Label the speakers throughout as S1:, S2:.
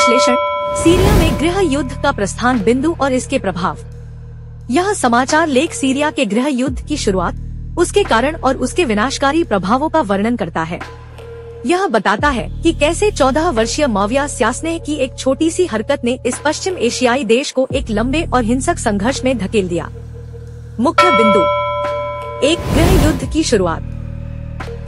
S1: विश्लेषण, सीरिया में गृह युद्ध का प्रस्थान बिंदु और इसके प्रभाव। यह समाचार लेख सीरिया के गृह युद्ध की शुरुआत, उसके कारण और उसके विनाशकारी प्रभावों का वर्णन करता है। यह बताता है कि कैसे 14 वर्षीय माविया स्यास्नेह की एक छोटी सी हरकत ने इस पश्चिम एशियाई देश को एक लंबे और हिंसक संघर्ष में धकेल दिया। मुख्य बिंदु, एक गृह युद्ध की शुरुआत।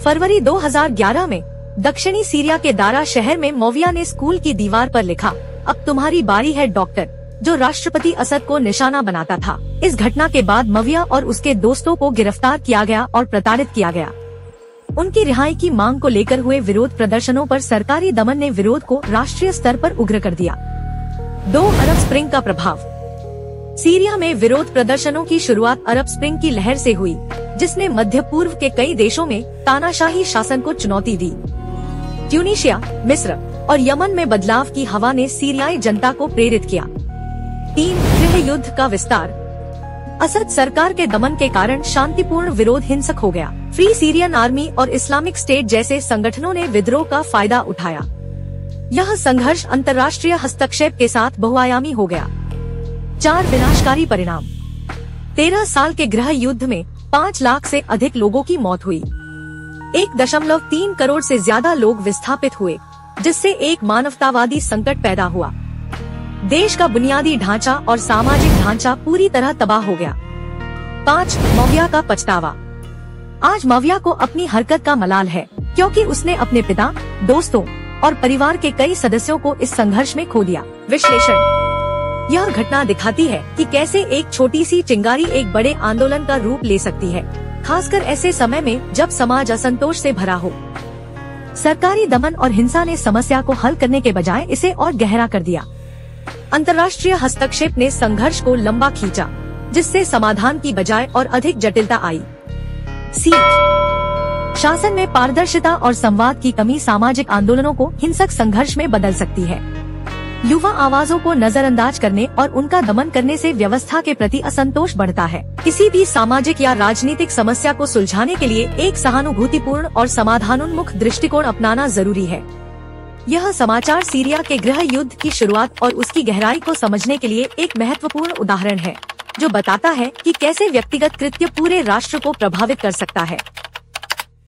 S1: फरवरी 2011 में दक्षिणी सीरिया के दारा शहर में माविया ने स्कूल की दीवार पर लिखा, अब तुम्हारी बारी है डॉक्टर, जो राष्ट्रपति असद को निशाना बनाता था। इस घटना के बाद माविया और उसके दोस्तों को गिरफ्तार किया गया और प्रताड़ित किया गया। उनकी रिहाई की मांग को लेकर हुए विरोध प्रदर्शनों पर सरकारी दमन ने विरोध को राष्ट्रीय स्तर पर उग्र कर दिया। 2 अरब स्प्रिंग का प्रभाव। सीरिया में विरोध प्रदर्शनों की शुरुआत अरब स्प्रिंग की लहर से हुई, जिसने मध्य पूर्व के कई देशों में तानाशाही शासन को चुनौती दी। ट्यूनीशिया, मिस्र और यमन में बदलाव की हवा ने सीरियाई जनता को प्रेरित किया। 3 गृह युद्ध का विस्तार। असद सरकार के दमन के कारण शांतिपूर्ण विरोध हिंसक हो गया। फ्री सीरियन आर्मी और इस्लामिक स्टेट जैसे संगठनों ने विद्रोह का फायदा उठाया। यह संघर्ष अंतर्राष्ट्रीय हस्तक्षेप के साथ बहुआयामी हो गया। 4 विनाशकारी परिणाम। 13 साल के गृह युद्ध में 5 लाख से अधिक लोगों की मौत हुई। 1.3 करोड़ से ज्यादा लोग विस्थापित हुए, जिससे एक मानवतावादी संकट पैदा हुआ। देश का बुनियादी ढांचा और सामाजिक ढांचा पूरी तरह तबाह हो गया। 5 माविया का पछतावा। आज माविया को अपनी हरकत का मलाल है, क्योंकि उसने अपने पिता, दोस्तों और परिवार के कई सदस्यों को इस संघर्ष में खो दिया। विश्लेषण, यह घटना दिखाती है कि कैसे एक छोटी सी चिंगारी एक बड़े आंदोलन का रूप ले सकती है, खासकर ऐसे समय में जब समाज असंतोष से भरा हो। सरकारी दमन और हिंसा ने समस्या को हल करने के बजाय इसे और गहरा कर दिया। अंतर्राष्ट्रीय हस्तक्षेप ने संघर्ष को लंबा खींचा, जिससे समाधान की बजाय और अधिक जटिलता आई। सीख, शासन में पारदर्शिता और संवाद की कमी सामाजिक आंदोलनों को हिंसक संघर्ष में बदल सकती है। युवा आवाजों को नजरअंदाज करने और उनका दमन करने से व्यवस्था के प्रति असंतोष बढ़ता है। किसी भी सामाजिक या राजनीतिक समस्या को सुलझाने के लिए एक सहानुभूतिपूर्ण और समाधानोन्मुख दृष्टिकोण अपनाना जरूरी है। यह समाचार सीरिया के गृह युद्ध की शुरुआत और उसकी गहराई को समझने के लिए एक महत्वपूर्ण उदाहरण है, जो बताता है कि कैसे व्यक्तिगत कृत्य पूरे राष्ट्र को प्रभावित कर सकता है।